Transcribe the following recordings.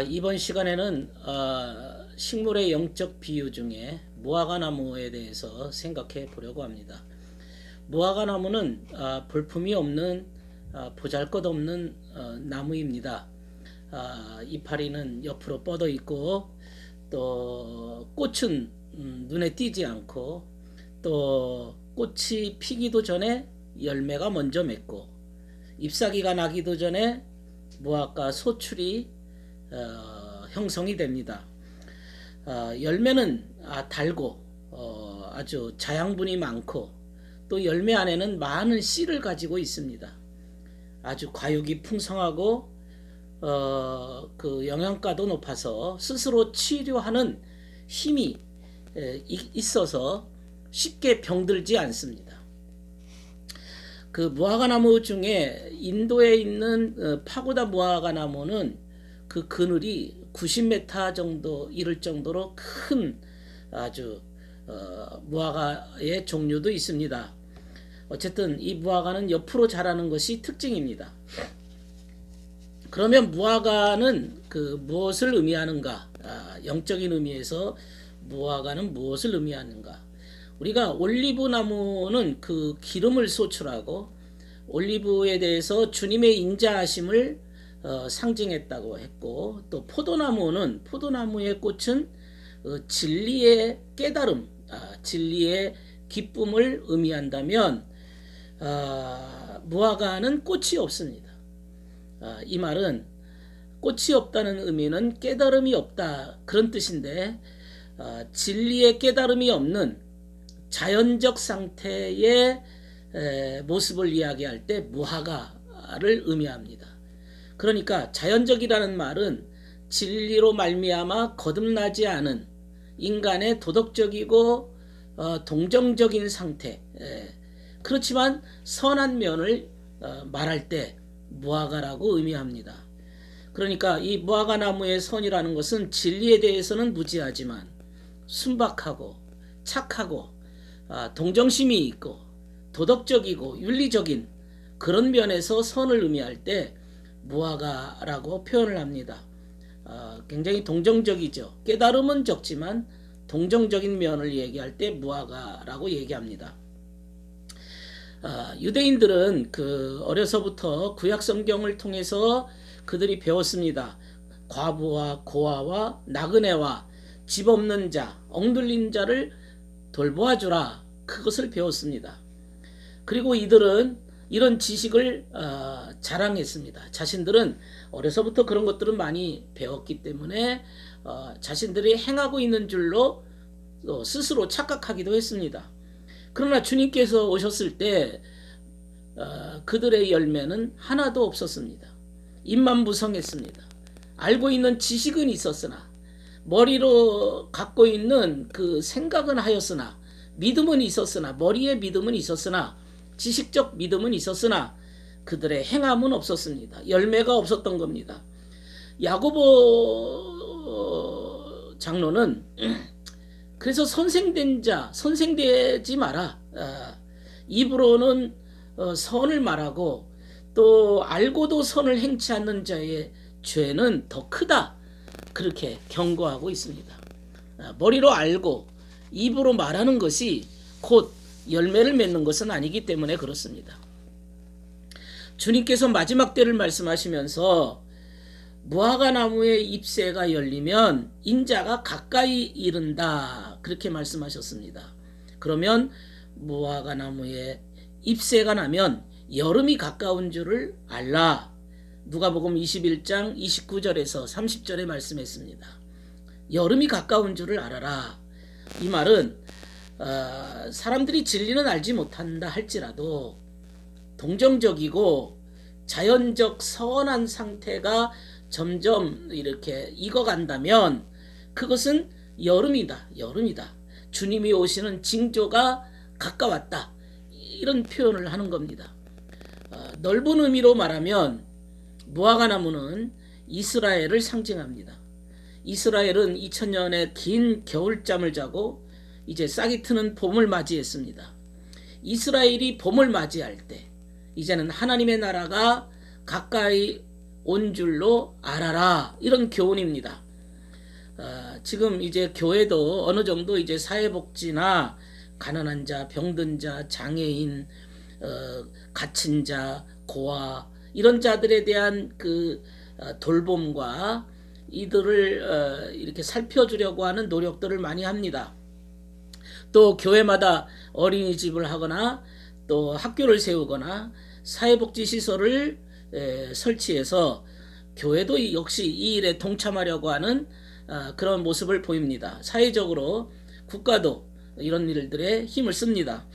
이번 시간에는 식물의 영적 비유 중에 무화과나무에 대해서 생각해 보려고 합니다. 무화과나무는 볼품이 없는 보잘것없는 나무입니다. 이파리는 옆으로 뻗어 있고 또 꽃은 눈에 띄지 않고 또 꽃이 피기도 전에 열매가 먼저 맺고 잎사귀가 나기도 전에 무화과 소출이 형성이 됩니다. 열매는 달고 아주 자양분이 많고 또 열매 안에는 많은 씨를 가지고 있습니다. 아주 과육이 풍성하고 그 영양가도 높아서 스스로 치료하는 힘이 있어서 쉽게 병들지 않습니다. 그 무화과나무 중에 인도에 있는 파고다 무화과나무는 그 그늘이 90m 정도 이를 정도로 큰 아주 무화과의 종류도 있습니다. 어쨌든 이 무화과는 옆으로 자라는 것이 특징입니다. 그러면 무화과는 그 무엇을 의미하는가? 영적인 의미에서 무화과는 무엇을 의미하는가? 우리가 올리브 나무는 그 기름을 소출하고 올리브에 대해서 주님의 인자하심을 상징했다고 했고, 또 포도나무의 꽃은 진리의 깨달음, 진리의 기쁨을 의미한다면 무화과는 꽃이 없습니다. 이 말은 꽃이 없다는 의미는 깨달음이 없다 그런 뜻인데, 진리의 깨달음이 없는 자연적 상태의 모습을 이야기할 때 무화과를 의미합니다. 그러니까 자연적이라는 말은 진리로 말미암아 거듭나지 않은 인간의 도덕적이고 동정적인 상태, 그렇지만 선한 면을 말할 때 무화과라고 의미합니다. 그러니까 이 무화과 나무의 선이라는 것은 진리에 대해서는 무지하지만 순박하고 착하고 동정심이 있고 도덕적이고 윤리적인 그런 면에서 선을 의미할 때 무화과라고 표현을 합니다. 굉장히 동정적이죠. 깨달음은 적지만 동정적인 면을 얘기할 때 무화과라고 얘기합니다. 유대인들은 그 어려서부터 구약 성경을 통해서 그들이 배웠습니다. 과부와 고아와 나그네와 집 없는 자, 억눌린 자를 돌보아주라. 그것을 배웠습니다. 그리고 이들은 이런 지식을 자랑했습니다. 자신들은 어려서부터 그런 것들은 많이 배웠기 때문에 자신들이 행하고 있는 줄로 스스로 착각하기도 했습니다. 그러나 주님께서 오셨을 때 그들의 열매는 하나도 없었습니다. 입만 무성했습니다. 알고 있는 지식은 있었으나, 머리로 갖고 있는 그 생각은 하였으나, 믿음은 있었으나, 머리에 믿음은 있었으나, 지식적 믿음은 있었으나 그들의 행함은 없었습니다. 열매가 없었던 겁니다. 야고보 장로는 그래서 선생되지 마라. 입으로는 선을 말하고 또 알고도 선을 행치 않는 자의 죄는 더 크다. 그렇게 경고하고 있습니다. 머리로 알고 입으로 말하는 것이 곧 열매를 맺는 것은 아니기 때문에 그렇습니다. 주님께서 마지막 때를 말씀하시면서 무화과 나무의 잎새가 열리면 인자가 가까이 이른다. 그렇게 말씀하셨습니다. 그러면 무화과 나무의 잎새가 나면 여름이 가까운 줄을 알라. 누가복음 21장 29절에서 30절에 말씀했습니다. 여름이 가까운 줄을 알아라. 이 말은 사람들이 진리는 알지 못한다 할지라도 동정적이고 자연적 선한 상태가 점점 이렇게 익어간다면 그것은 여름이다. 주님이 오시는 징조가 가까웠다. 이런 표현을 하는 겁니다. 넓은 의미로 말하면 무화과 나무는 이스라엘을 상징합니다. 이스라엘은 2000년의 긴 겨울잠을 자고 이제 싹이 트는 봄을 맞이했습니다. 이스라엘이 봄을 맞이할 때 이제는 하나님의 나라가 가까이 온 줄로 알아라. 이런 교훈입니다. 지금 이제 교회도 어느 정도 이제 사회복지나 가난한 자, 병든 자, 장애인, 갇힌 자, 고아 이런 자들에 대한 그 돌봄과 이들을 이렇게 살펴주려고 하는 노력들을 많이 합니다. 또 교회마다 어린이집을 하거나 또 학교를 세우거나 사회복지시설을 설치해서 교회도 역시 이 일에 동참하려고 하는 그런 모습을 보입니다. 사회적으로 국가도 이런 일들에 힘을 씁니다.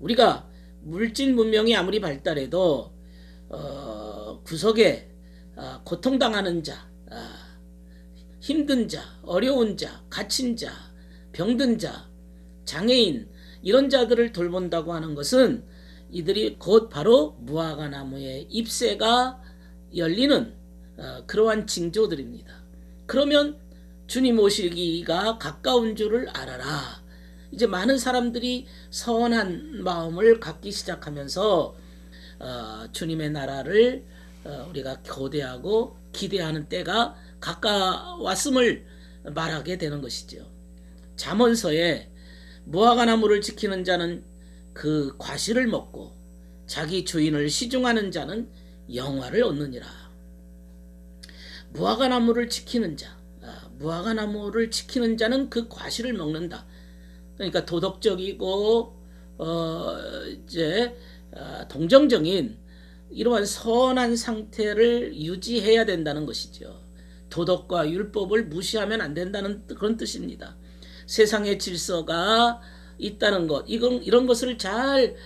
우리가 물질 문명이 아무리 발달해도 구석에 고통당하는 자, 힘든 자, 어려운 자, 갇힌 자, 병든 자, 장애인 이런 자들을 돌본다고 하는 것은 이들이 곧 바로 무화과 나무의 잎새가 열리는 그러한 징조들입니다. 그러면 주님 오시기가 가까운 줄을 알아라. 이제 많은 사람들이 선한 마음을 갖기 시작하면서 주님의 나라를 우리가 고대하고 기대하는 때가 가까웠음을 말하게 되는 것이죠. 잠언서에 무화과 나무를 지키는 자는 그 과실을 먹고 자기 주인을 시중하는 자는 영화를 얻느니라. 무화과 나무를 지키는 자, 무화과 나무를 지키는 자는 그 과실을 먹는다. 그러니까 도덕적이고 동정적인 이러한 선한 상태를 유지해야 된다는 것이죠. 도덕과 율법을 무시하면 안 된다는 그런 뜻입니다. 세상의 질서가 있다는 것, 이런 것을 잘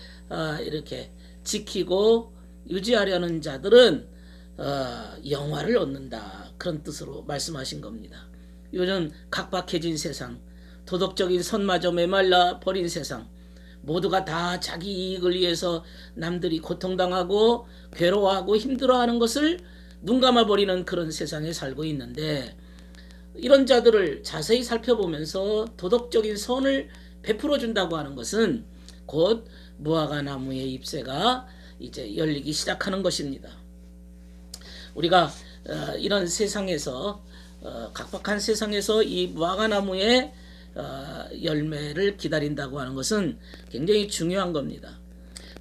이렇게 지키고 유지하려는 자들은 영화를 얻는다. 그런 뜻으로 말씀하신 겁니다. 요즘 각박해진 세상, 도덕적인 선마저 메말라 버린 세상, 모두가 다 자기 이익을 위해서 남들이 고통당하고 괴로워하고 힘들어하는 것을 눈감아버리는 그런 세상에 살고 있는데, 이런 자들을 자세히 살펴보면서 도덕적인 선을 베풀어 준다고 하는 것은 곧 무화과 나무의 잎새가 이제 열리기 시작하는 것입니다. 우리가 이런 세상에서 각박한 세상에서 이 무화과 나무의 열매를 기다린다고 하는 것은 굉장히 중요한 겁니다.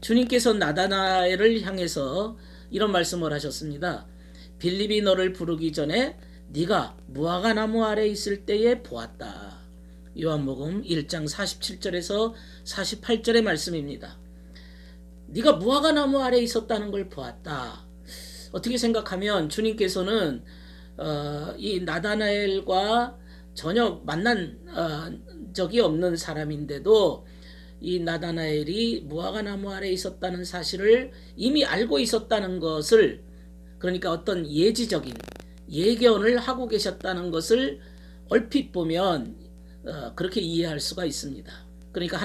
주님께서 나다나엘을 향해서 이런 말씀을 하셨습니다. 빌립이 너를 부르기 전에 네가 무화과 나무 아래 있을 때에 보았다. 요한복음 1장 47절에서 48절의 말씀입니다. 네가 무화과 나무 아래 있었다는 걸 보았다. 어떻게 생각하면 주님께서는 이 나다나엘과 전혀 만난 적이 없는 사람인데도 이 나다나엘이 무화과 나무 아래 있었다는 사실을 이미 알고 있었다는 것을, 그러니까 어떤 예지적인 예견을 하고 계셨다는 것을 얼핏 보면 그렇게 이해할 수가 있습니다. 그러니까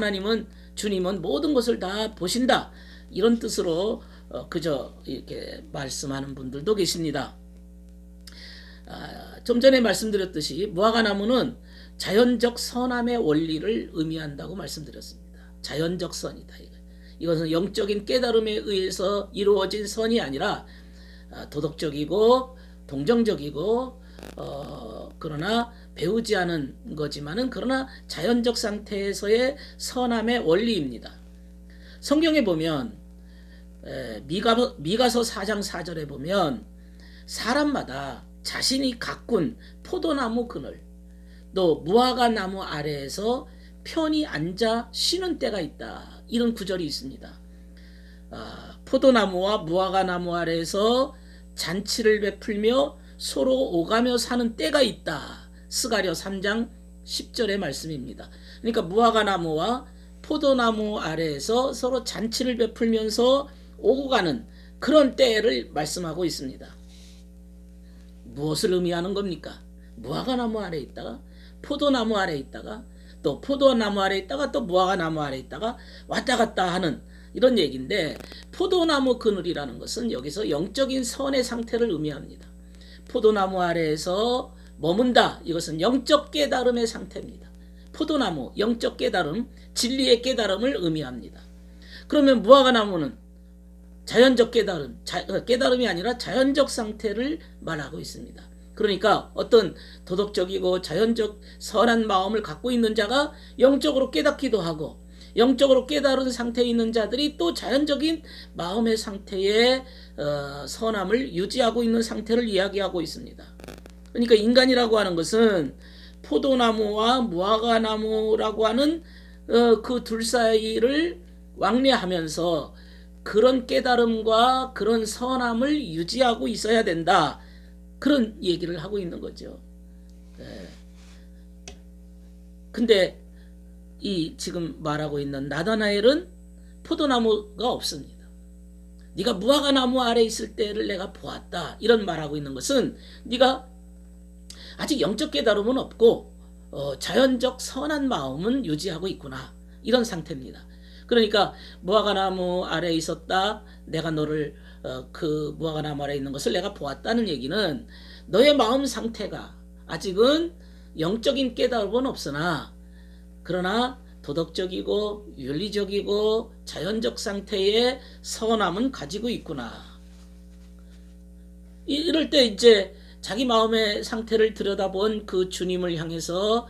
주님은 모든 것을 다 보신다, 이런 뜻으로 그저 이렇게 말씀하는 분들도 계십니다. 좀 전에 말씀드렸듯이 무화과 나무는 자연적 선함의 원리를 의미한다고 말씀드렸습니다. 자연적 선이다. 이것은 영적인 깨달음에 의해서 이루어진 선이 아니라 도덕적이고 동정적이고 그러나 배우지 않은 거지만은 그러나 자연적 상태에서의 선함의 원리입니다. 성경에 보면 미가서 4장 4절에 보면 사람마다 자신이 가꾼 포도나무 그늘 또 무화과 나무 아래에서 편히 앉아 쉬는 때가 있다, 이런 구절이 있습니다. 포도나무와 무화과 나무 아래에서 잔치를 베풀며 서로 오가며 사는 때가 있다. 스가랴 3장 10절의 말씀입니다. 그러니까 무화과 나무와 포도나무 아래에서 서로 잔치를 베풀면서 오고 가는 그런 때를 말씀하고 있습니다. 무엇을 의미하는 겁니까? 무화과 나무 아래 있다가 포도나무 아래 있다가 또 포도나무 아래 있다가 또 무화과 나무 아래 있다가 왔다 갔다 하는 이런 얘기인데, 포도나무 그늘이라는 것은 여기서 영적인 선의 상태를 의미합니다. 포도나무 아래에서 머문다, 이것은 영적 깨달음의 상태입니다. 포도나무, 영적 깨달음, 진리의 깨달음을 의미합니다. 그러면 무화과 나무는 자연적 깨달음, 깨달음이 아니라 자연적 상태를 말하고 있습니다. 그러니까 어떤 도덕적이고 자연적 선한 마음을 갖고 있는 자가 영적으로 깨닫기도 하고, 영적으로 깨달은 상태에 있는 자들이 또 자연적인 마음의 상태에 선함을 유지하고 있는 상태를 이야기하고 있습니다. 그러니까 인간이라고 하는 것은 포도나무와 무화과나무라고 하는 그 둘 사이를 왕래하면서 그런 깨달음과 그런 선함을 유지하고 있어야 된다. 그런 얘기를 하고 있는 거죠. 근데 이 지금 말하고 있는 나다나엘은 포도나무가 없습니다. 네가 무화과나무 아래 있을 때를 내가 보았다. 이런 말하고 있는 것은 네가 아직 영적 깨달음은 없고 자연적 선한 마음은 유지하고 있구나. 이런 상태입니다. 그러니까 무화과나무 아래 있었다. 내가 너를 그 무화과나무 아래 있는 것을 내가 보았다는 얘기는 너의 마음 상태가 아직은 영적인 깨달음은 없으나 그러나 도덕적이고 윤리적이고 자연적 상태의 선함은 가지고 있구나. 이럴 때 이제 자기 마음의 상태를 들여다본 그 주님을 향해서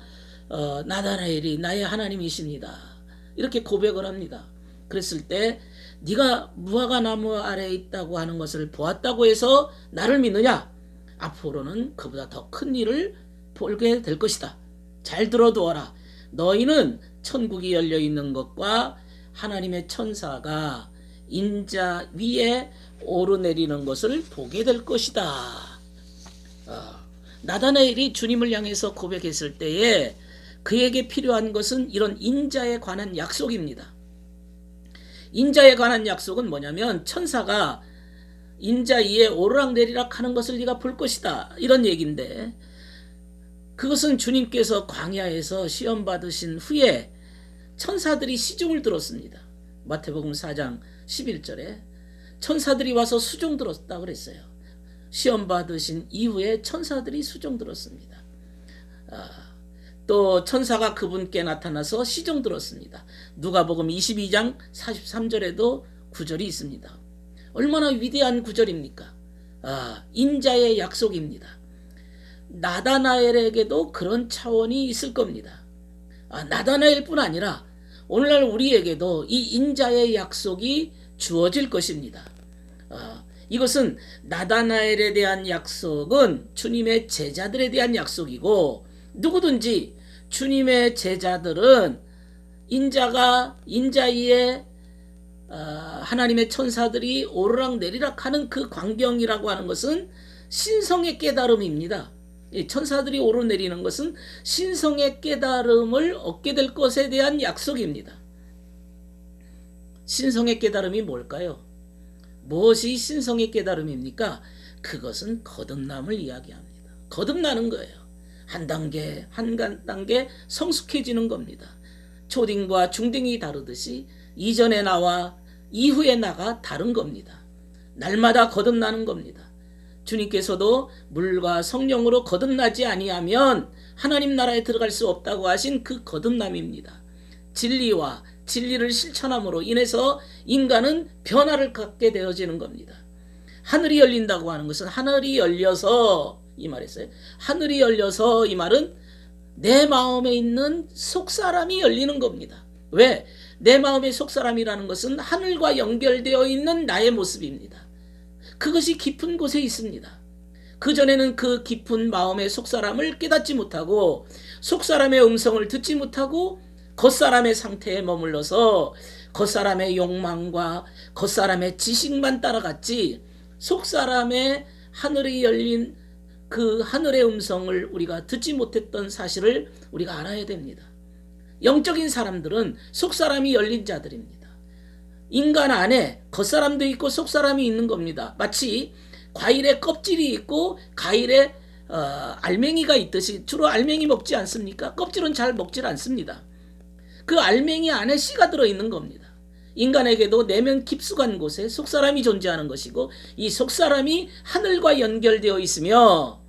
나다나엘이 나의 하나님이십니다. 이렇게 고백을 합니다. 그랬을 때 네가 무화과나무 아래에 있다고 하는 것을 보았다고 해서 나를 믿느냐? 앞으로는 그보다 더 큰 일을 보게 될 것이다. 잘 들어두어라. 너희는 천국이 열려있는 것과 하나님의 천사가 인자 위에 오르내리는 것을 보게 될 것이다. 나다나엘이 주님을 향해서 고백했을 때에 그에게 필요한 것은 이런 인자에 관한 약속입니다. 인자에 관한 약속은 뭐냐면 천사가 인자 위에 오르락내리락 하는 것을 네가 볼 것이다. 이런 얘기인데 그것은 주님께서 광야에서 시험 받으신 후에 천사들이 시중을 들었습니다. 마태복음 4장 11절에 천사들이 와서 수종 들었다 그랬어요. 시험 받으신 이후에 천사들이 수종 들었습니다. 또 천사가 그분께 나타나서 시종 들었습니다. 누가복음 22장 43절에도 구절이 있습니다. 얼마나 위대한 구절입니까? 인자의 약속입니다. 나다나엘에게도 그런 차원이 있을 겁니다. 나다나엘뿐 아니라 오늘날 우리에게도 이 인자의 약속이 주어질 것입니다. 이것은 나다나엘에 대한 약속은 주님의 제자들에 대한 약속이고 누구든지 주님의 제자들은 인자 위에 하나님의 천사들이 오르락내리락 하는 그 광경이라고 하는 것은 신성의 깨달음입니다. 천사들이 오르내리는 것은 신성의 깨달음을 얻게 될 것에 대한 약속입니다. 신성의 깨달음이 뭘까요? 무엇이 신성의 깨달음입니까? 그것은 거듭남을 이야기합니다. 거듭나는 거예요. 한 단계 한 단계 성숙해지는 겁니다. 초딩과 중딩이 다르듯이 이전의 나와 이후의 나가 다른 겁니다. 날마다 거듭나는 겁니다. 주님께서도 물과 성령으로 거듭나지 아니하면 하나님 나라에 들어갈 수 없다고 하신 그 거듭남입니다. 진리와 진리를 실천함으로 인해서 인간은 변화를 갖게 되어지는 겁니다. 하늘이 열린다고 하는 것은 하늘이 열려서 이 말했어요. 하늘이 열려서 이 말은 내 마음에 있는 속사람이 열리는 겁니다. 왜? 내 마음의 속사람이라는 것은 하늘과 연결되어 있는 나의 모습입니다. 그것이 깊은 곳에 있습니다. 그전에는 그 깊은 마음의 속사람을 깨닫지 못하고 속사람의 음성을 듣지 못하고 겉사람의 상태에 머물러서 겉사람의 욕망과 겉사람의 지식만 따라갔지 속사람의 하늘이 열린 그 하늘의 음성을 우리가 듣지 못했던 사실을 우리가 알아야 됩니다. 영적인 사람들은 속사람이 열린 자들입니다. 인간 안에 겉사람도 있고 속사람이 있는 겁니다. 마치 과일에 껍질이 있고 과일에 알맹이가 있듯이 주로 알맹이 먹지 않습니까? 껍질은 잘 먹질 않습니다. 그 알맹이 안에 씨가 들어있는 겁니다. 인간에게도 내면 깊숙한 곳에 속사람이 존재하는 것이고 이 속사람이 하늘과 연결되어 있으며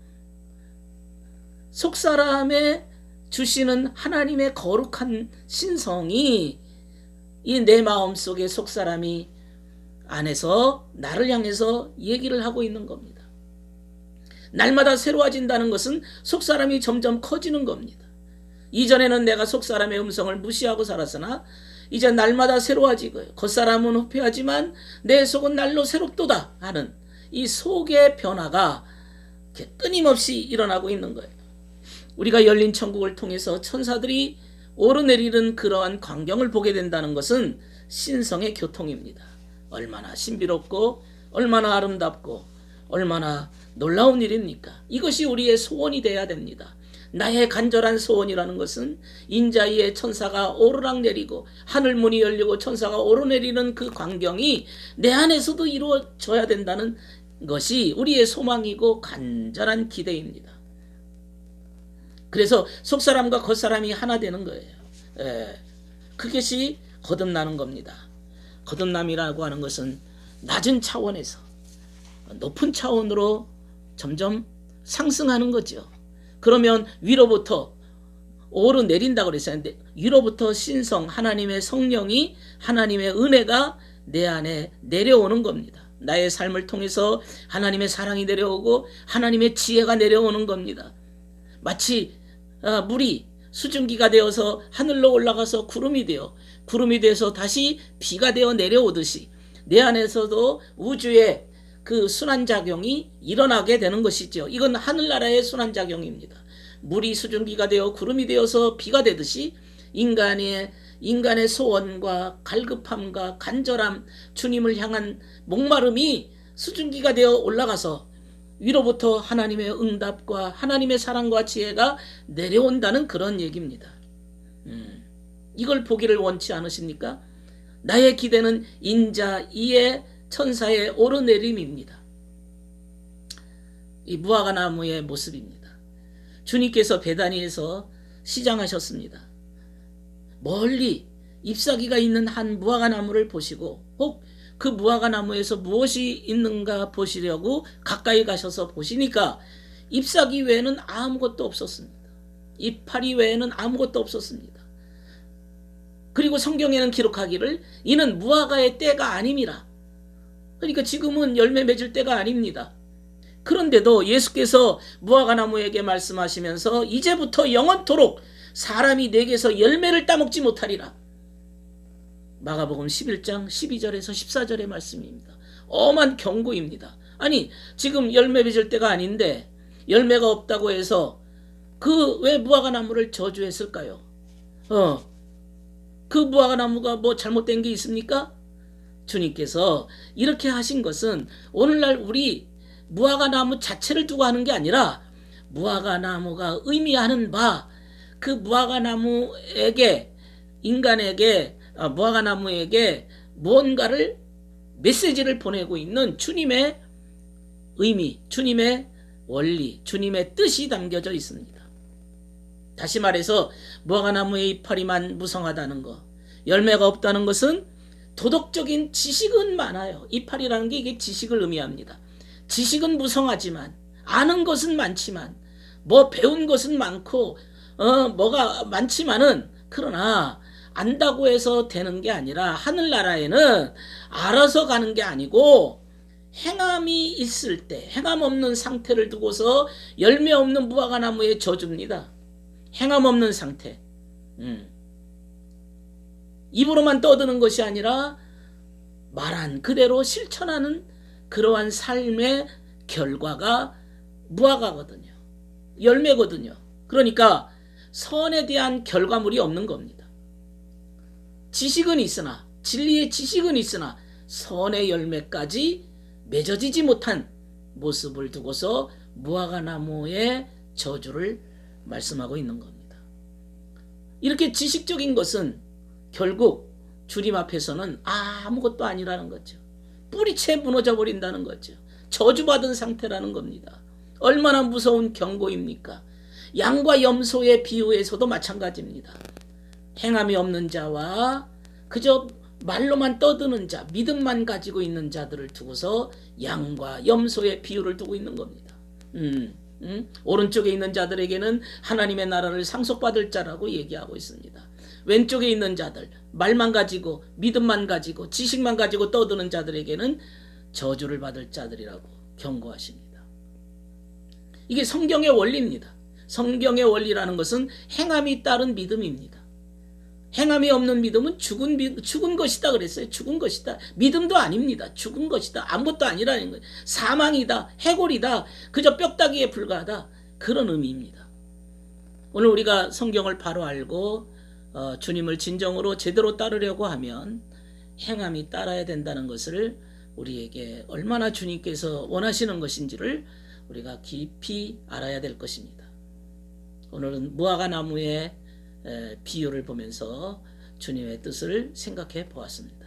속사람에 주시는 하나님의 거룩한 신성이 이 내 마음속에 속사람이 안에서 나를 향해서 얘기를 하고 있는 겁니다. 날마다 새로워진다는 것은 속사람이 점점 커지는 겁니다. 이전에는 내가 속사람의 음성을 무시하고 살았으나 이제 날마다 새로워지고 겉사람은 후패하지만 내 속은 날로 새롭도다 하는 이 속의 변화가 끊임없이 일어나고 있는 거예요. 우리가 열린 천국을 통해서 천사들이 오르내리는 그러한 광경을 보게 된다는 것은 신성의 교통입니다. 얼마나 신비롭고 얼마나 아름답고 얼마나 놀라운 일입니까? 이것이 우리의 소원이 되어야 됩니다. 나의 간절한 소원이라는 것은 인자 위에 천사가 오르락 내리고 하늘 문이 열리고 천사가 오르내리는 그 광경이 내 안에서도 이루어져야 된다는 것이 우리의 소망이고 간절한 기대입니다. 그래서 속사람과 겉사람이 하나 되는 거예요. 그것이 거듭나는 겁니다. 거듭남이라고 하는 것은 낮은 차원에서 높은 차원으로 점점 상승하는 거죠. 그러면 위로부터 오르내린다고 그랬어요. 위로부터 신성 하나님의 성령이 하나님의 은혜가 내 안에 내려오는 겁니다. 나의 삶을 통해서 하나님의 사랑이 내려오고 하나님의 지혜가 내려오는 겁니다. 마치 물이 수증기가 되어서 하늘로 올라가서 구름이 돼서 다시 비가 되어 내려오듯이 내 안에서도 우주의 그 순환작용이 일어나게 되는 것이죠. 이건 하늘나라의 순환작용입니다. 물이 수증기가 되어 구름이 되어서 비가 되듯이 인간의 소원과 갈급함과 간절함, 주님을 향한 목마름이 수증기가 되어 올라가서 위로부터 하나님의 응답과 하나님의 사랑과 지혜가 내려온다는 그런 얘기입니다. 이걸 보기를 원치 않으십니까? 나의 기대는 인자 이의 천사의 오르내림입니다. 이 무화과나무의 모습입니다. 주님께서 베다니에서 시장하셨습니다. 멀리 잎사귀가 있는 한 무화과나무를 보시고 혹 그 무화과나무에서 무엇이 있는가 보시려고 가까이 가셔서 보시니까 잎사귀 외에는 아무것도 없었습니다. 이파리 외에는 아무것도 없었습니다. 그리고 성경에는 기록하기를 이는 무화과의 때가 아님이라. 그러니까 지금은 열매 맺을 때가 아닙니다. 그런데도 예수께서 무화과나무에게 말씀하시면서 이제부터 영원토록 사람이 내게서 열매를 따먹지 못하리라. 마가복음 11장 12절에서 14절의 말씀입니다. 엄한 경고입니다. 아니 지금 열매 맺을 때가 아닌데 열매가 없다고 해서 그 왜 무화과나무를 저주했을까요? 그 무화과나무가 뭐 잘못된 게 있습니까? 주님께서 이렇게 하신 것은 오늘날 우리 무화과나무 자체를 두고 하는 게 아니라 무화과나무가 의미하는 바 그 무화과나무에게 무화과나무에게 무언가를 메시지를 보내고 있는 주님의 의미, 주님의 원리, 주님의 뜻이 담겨져 있습니다. 다시 말해서 무화과나무의 이파리만 무성하다는 것, 열매가 없다는 것은 도덕적인 지식은 많아요. 이파리라는 게 이게 지식을 의미합니다. 지식은 무성하지만 아는 것은 많지만 뭐 배운 것은 많고 뭐가 많지만은 그러나 안다고 해서 되는 게 아니라 하늘나라에는 알아서 가는 게 아니고 행함이 있을 때 행함 없는 상태를 두고서 열매 없는 무화과나무의 저주입니다. 행함 없는 상태. 입으로만 떠드는 것이 아니라 말한 그대로 실천하는 그러한 삶의 결과가 무화과거든요. 열매거든요. 그러니까 선에 대한 결과물이 없는 겁니다. 지식은 있으나 진리의 지식은 있으나 선의 열매까지 맺어지지 못한 모습을 두고서 무화과나무의 저주를 말씀하고 있는 겁니다. 이렇게 지식적인 것은 결국 주님 앞에서는 아무것도 아니라는 거죠. 뿌리채 무너져 버린다는 거죠. 저주받은 상태라는 겁니다. 얼마나 무서운 경고입니까? 양과 염소의 비유에서도 마찬가지입니다. 행함이 없는 자와 그저 말로만 떠드는 자, 믿음만 가지고 있는 자들을 두고서 양과 염소의 비유를 두고 있는 겁니다. 오른쪽에 있는 자들에게는 하나님의 나라를 상속받을 자라고 얘기하고 있습니다. 왼쪽에 있는 자들, 말만 가지고 믿음만 가지고 지식만 가지고 떠드는 자들에게는 저주를 받을 자들이라고 경고하십니다. 이게 성경의 원리입니다. 성경의 원리라는 것은 행함이 따른 믿음입니다. 행함이 없는 믿음은 죽은 것이다 그랬어요. 죽은 것이다. 믿음도 아닙니다. 죽은 것이다. 아무것도 아니라는 거예요. 사망이다. 해골이다. 그저 뼈다귀에 불과하다. 그런 의미입니다. 오늘 우리가 성경을 바로 알고 주님을 진정으로 제대로 따르려고 하면 행함이 따라야 된다는 것을 우리에게 얼마나 주님께서 원하시는 것인지를 우리가 깊이 알아야 될 것입니다. 오늘은 무화과 나무의 비유를 보면서 주님의 뜻을 생각해 보았습니다.